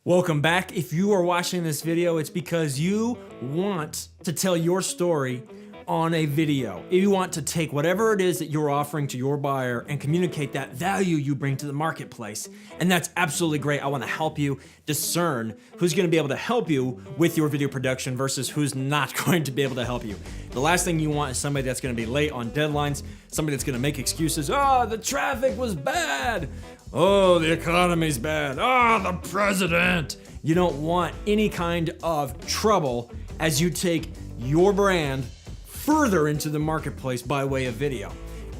Welcome back. If you are watching this video, it's because you want to tell your story on a video. You want to take whatever it is that you're offering to your buyer and communicate that value you bring to the marketplace. And that's absolutely great. I want to help you discern who's going to be able to help you with your video production versus who's not going to be able to help you. The last thing you want is somebody that's going to be late on deadlines, somebody that's going to make excuses. Oh, the traffic was bad. Oh, the economy's bad. Oh, the president. You don't want any kind of trouble as you take your brand further into the marketplace by way of video.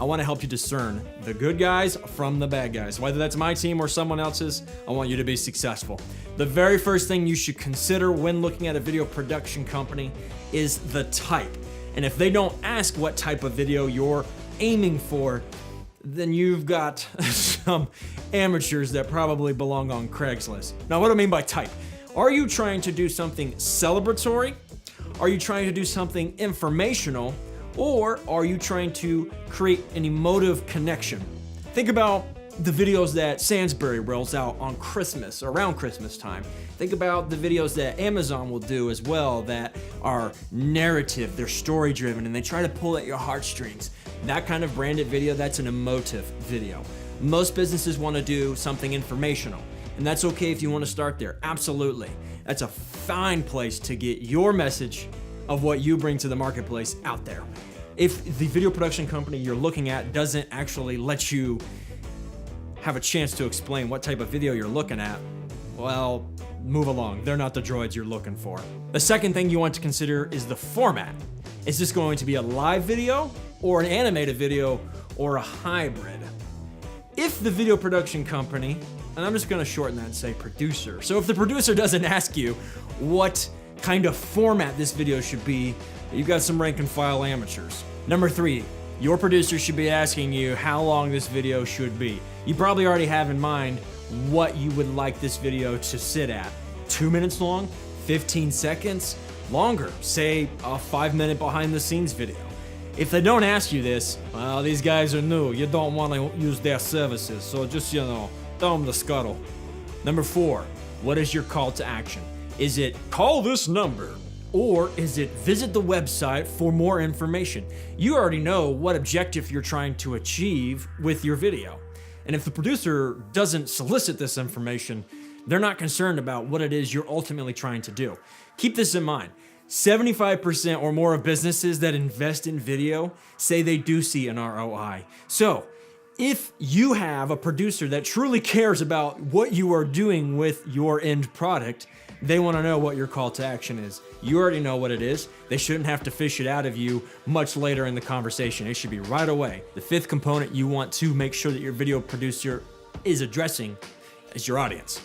I want to help you discern the good guys from the bad guys. Whether that's my team or someone else's, I want you to be successful. The very first thing you should consider when looking at a video production company is the type. And if they don't ask what type of video you're aiming for, then you've got some amateurs that probably belong on Craigslist. Now, what do I mean by type? Are you trying to do something celebratory? Are you trying to do something informational? Or are you trying to create an emotive connection? Think about the videos that Sainsbury rolls out on Christmas, around Christmas time. Think about the videos that Amazon will do as well that are narrative, they're story driven, and they try to pull at your heartstrings. That kind of branded video, that's an emotive video. Most businesses want to do something informational, and that's okay if you want to start there, absolutely. That's a fine place to get your message of what you bring to the marketplace out there. If the video production company you're looking at doesn't actually let you have a chance to explain what type of video you're looking at, well, move along. They're not the droids you're looking for. The second thing you want to consider is the format. Is this going to be a live video or an animated video or a hybrid? If the video production company, and I'm just gonna shorten that and say producer. So if the producer doesn't ask you what kind of format this video should be, you've got some rank and file amateurs. Number 3, your producer should be asking you how long this video should be. You probably already have in mind what you would like this video to sit at. 2 minutes long, 15 seconds, longer, say a 5-minute behind the scenes video. If they don't ask you this, well, these guys are new. You don't want to use their services, so just, throw them the scuttle. Number 4, what is your call to action? Is it call this number? Or is it visit the website for more information? You already know what objective you're trying to achieve with your video. And if the producer doesn't solicit this information, they're not concerned about what it is you're ultimately trying to do. Keep this in mind. 75% or more of businesses that invest in video say they do see an ROI. So, if you have a producer that truly cares about what you are doing with your end product, they want to know what your call to action is. You already know what it is. They shouldn't have to fish it out of you much later in the conversation. It should be right away. The 5th component you want to make sure that your video producer is addressing is your audience.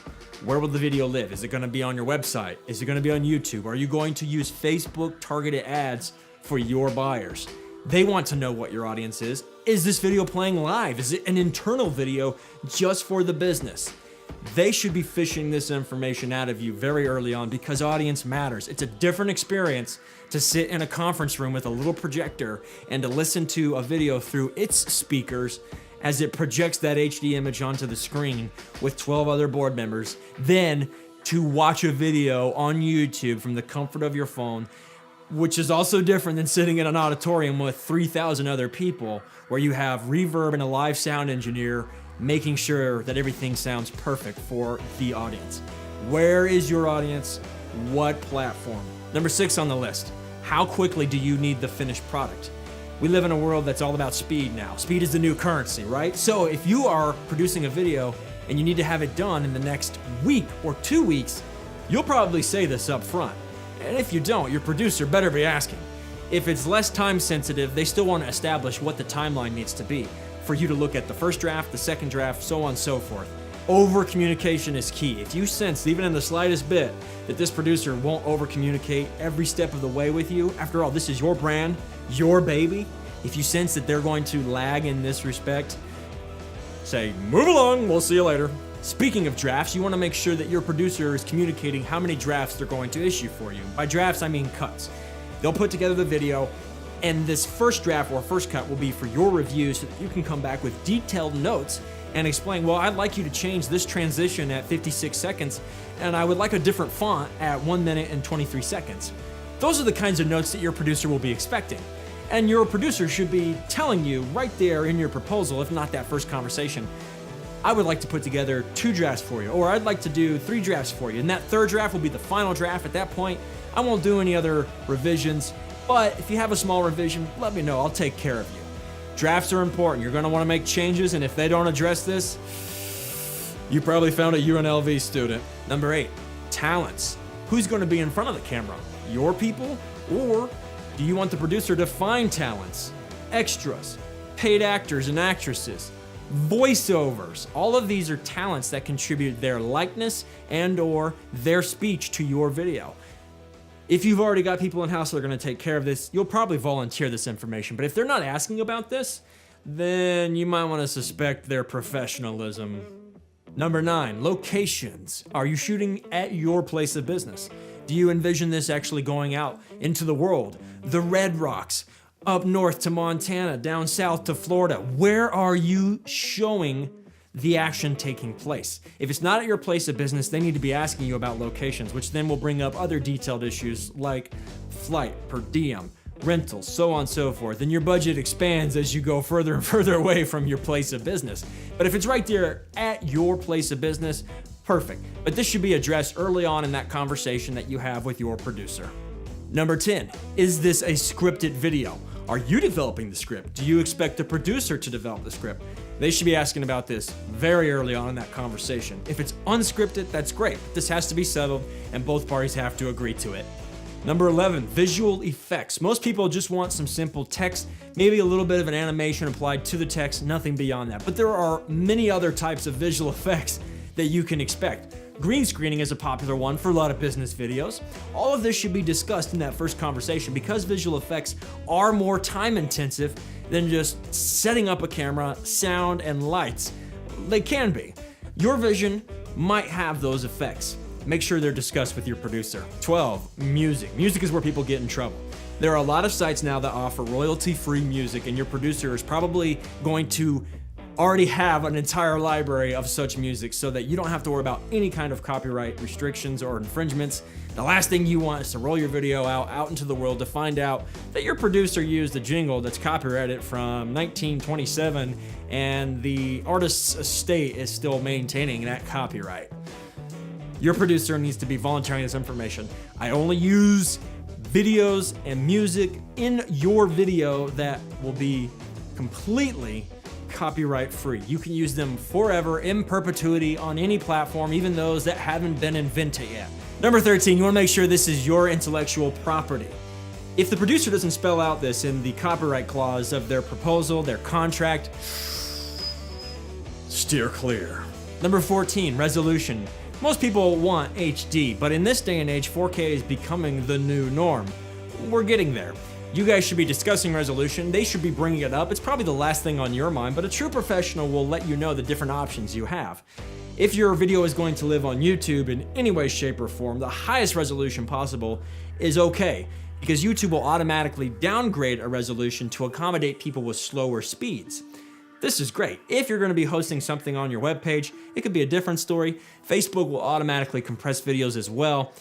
Where will the video live? Is it going to be on your website? Is it going to be on YouTube? Are you going to use Facebook targeted ads for your buyers? They want to know what your audience is. Is this video playing live? Is it an internal video just for the business? They should be fishing this information out of you very early on because audience matters. It's a different experience to sit in a conference room with a little projector and to listen to a video through its speakers as it projects that HD image onto the screen with 12 other board members, then to watch a video on YouTube from the comfort of your phone, which is also different than sitting in an auditorium with 3,000 other people where you have reverb and a live sound engineer making sure that everything sounds perfect for the audience. Where is your audience? What platform? Number 6 on the list, how quickly do you need the finished product? We live in a world that's all about speed now. Speed is the new currency, right? So if you are producing a video and you need to have it done in the next week or 2 weeks, you'll probably say this up front. And if you don't, your producer better be asking. If it's less time sensitive, they still want to establish what the timeline needs to be for you to look at the first draft, the second draft, so on and so forth. Over communication is key. If you sense, even in the slightest bit, that this producer won't over communicate every step of the way with you, after all, this is your brand, your baby. If you sense that they're going to lag in this respect, say, move along, we'll see you later. Speaking of drafts, you want to make sure that your producer is communicating how many drafts they're going to issue for you. By drafts, I mean cuts. They'll put together the video, and this first draft or first cut will be for your review so that you can come back with detailed notes and explain, well, I'd like you to change this transition at 56 seconds and I would like a different font at 1 minute and 23 seconds. Those are the kinds of notes that your producer will be expecting. And your producer should be telling you right there in your proposal, if not that first conversation, I would like to put together 2 drafts for you, or I'd like to do 3 drafts for you. And that 3rd draft will be the final draft. At that point, I won't do any other revisions, but if you have a small revision, let me know. I'll take care of you. Drafts are important. You're going to want to make changes, and if they don't address this, you probably found a UNLV student. Number 8, talents. Who's going to be in front of the camera? Your people, or do you want the producer to find talents, extras, paid actors and actresses, voiceovers? All of these are talents that contribute their likeness and or their speech to your video. If you've already got people in-house that are going to take care of this, you'll probably volunteer this information. But if they're not asking about this, then you might want to suspect their professionalism. Number 9, locations. Are you shooting at your place of business? Do you envision this actually going out into the world? The Red Rocks, up north to Montana, down south to Florida. Where are you showing the action taking place? If it's not at your place of business, they need to be asking you about locations, which then will bring up other detailed issues like flight, per diem, rentals, so on and so forth. And your budget expands as you go further and further away from your place of business. But if it's right there at your place of business, perfect. But this should be addressed early on in that conversation that you have with your producer. Number 10, is this a scripted video? Are you developing the script? Do you expect the producer to develop the script? They should be asking about this very early on in that conversation. If it's unscripted, that's great. This has to be settled and both parties have to agree to it. Number 11, visual effects. Most people just want some simple text, maybe a little bit of an animation applied to the text, nothing beyond that. But there are many other types of visual effects that you can expect. Green screening is a popular one for a lot of business videos. All of this should be discussed in that first conversation because visual effects are more time intensive than just setting up a camera, sound, and lights. They can be. Your vision might have those effects. Make sure they're discussed with your producer. 12, music. Music is where people get in trouble. There are a lot of sites now that offer royalty-free music, and your producer is probably going to already have an entire library of such music so that you don't have to worry about any kind of copyright restrictions or infringements. The last thing you want is to roll your video out into the world to find out that your producer used a jingle that's copyrighted from 1927 and the artist's estate is still maintaining that copyright. Your producer needs to be volunteering this information. I only use videos and music in your video that will be completely copyright free. You can use them forever in perpetuity on any platform, even those that haven't been invented yet. Number 13, you want to make sure this is your intellectual property. If the producer doesn't spell out this in the copyright clause of their proposal, their contract, steer clear. Number 14, resolution. Most people want HD, but in this day and age, 4K is becoming the new norm. We're getting there. You guys should be discussing resolution. They should be bringing it up. It's probably the last thing on your mind, but a true professional will let you know the different options you have. If your video is going to live on YouTube in any way, shape, or form, the highest resolution possible is okay, because YouTube will automatically downgrade a resolution to accommodate people with slower speeds. This is great. If you're going to be hosting something on your webpage, it could be a different story. Facebook will automatically compress videos as well.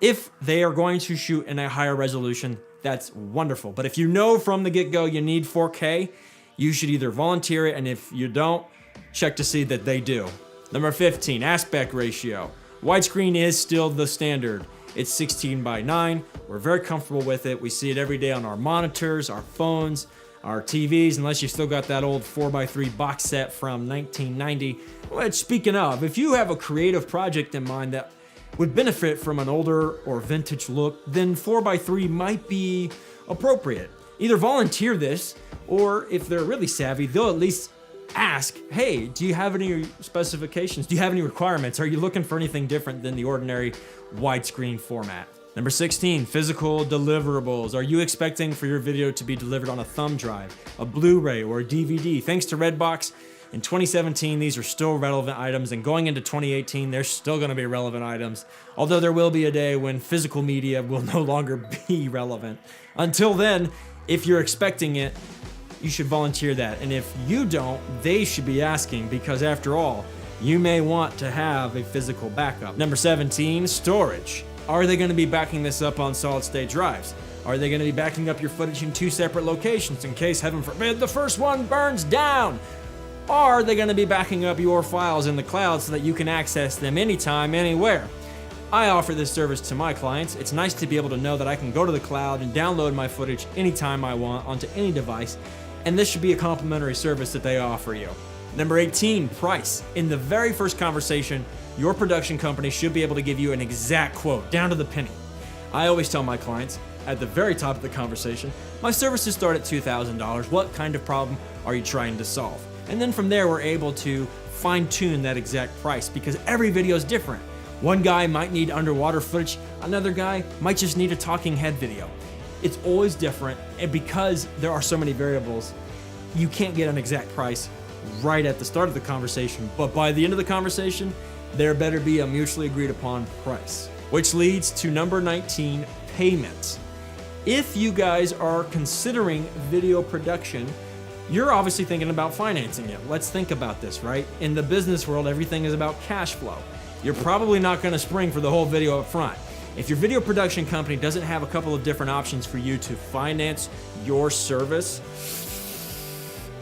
If they are going to shoot in a higher resolution, that's wonderful. But if you know from the get-go you need 4K, you should either volunteer it, and if you don't, check to see that they do. Number 15, aspect ratio. Widescreen is still the standard. It's 16:9. We're very comfortable with it. We see it every day on our monitors, our phones, our TVs, unless you still got that old 4x3 box set from 1990. Which, speaking of, if you have a creative project in mind that would benefit from an older or vintage look, then 4x3 might be appropriate. Either volunteer this, or if they're really savvy, they'll at least ask, hey, do you have any specifications? Do you have any requirements? Are you looking for anything different than the ordinary widescreen format? Number 16, physical deliverables. Are you expecting for your video to be delivered on a thumb drive, a Blu-ray, or a DVD? Thanks to Redbox, in 2017, these are still relevant items, and going into 2018, they're still going to be relevant items, although there will be a day when physical media will no longer be relevant. Until then, if you're expecting it, you should volunteer that, and if you don't, they should be asking, because after all, you may want to have a physical backup. Number 17, storage. Are they going to be backing this up on solid state drives? Are they going to be backing up your footage in 2 separate locations in case, heaven forbid, the first one burns down? Are they going to be backing up your files in the cloud so that you can access them anytime, anywhere? I offer this service to my clients. It's nice to be able to know that I can go to the cloud and download my footage anytime I want onto any device, and this should be a complimentary service that they offer you. Number 18, price. In the very first conversation, your production company should be able to give you an exact quote, down to the penny. I always tell my clients, at the very top of the conversation, my services start at $2,000. What kind of problem are you trying to solve? And then from there, we're able to fine-tune that exact price because every video is different. One guy might need underwater footage, another guy might just need a talking head video. It's always different, and because there are so many variables, you can't get an exact price right at the start of the conversation, but by the end of the conversation, there better be a mutually agreed upon price. Which leads to number 19, payments. If you guys are considering video production, you're obviously thinking about financing it. Let's think about this, right? In the business world, everything is about cash flow. You're probably not going to spring for the whole video up front. If your video production company doesn't have a couple of different options for you to finance your service,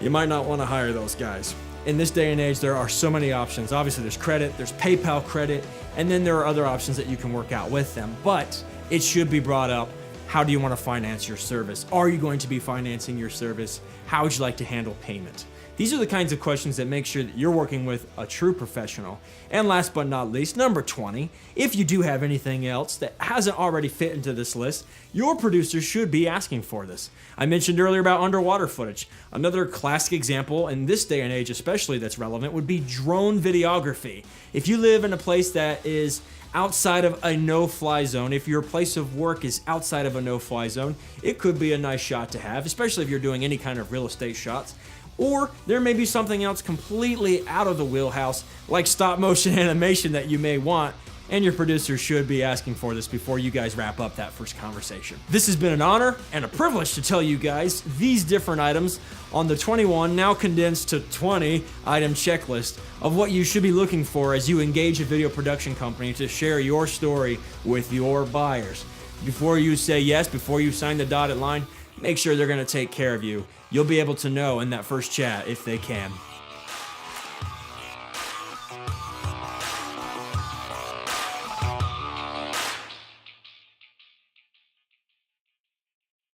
you might not want to hire those guys. In this day and age, there are so many options. Obviously, there's credit, there's PayPal credit, and then there are other options that you can work out with them. But it should be brought up, how do you want to finance your service? Are you going to be financing your service? How would you like to handle payment? These are the kinds of questions that make sure that you're working with a true professional. And last but not least, number 20, if you do have anything else that hasn't already fit into this list, your producer should be asking for this. I mentioned earlier about underwater footage. Another classic example in this day and age especially that's relevant would be drone videography. If you live in a place that is outside of a no-fly zone, if your place of work is outside of a no-fly zone, it could be a nice shot to have, especially if you're doing any kind of real estate shots. Or there may be something else completely out of the wheelhouse, like stop motion animation that you may want, and your producer should be asking for this before you guys wrap up that first conversation. This has been an honor and a privilege to tell you guys these different items on the 21, now condensed to 20 item checklist of what you should be looking for as you engage a video production company to share your story with your buyers. Before you say yes, before you sign the dotted line, make sure they're going to take care of you. You'll be able to know in that first chat if they can.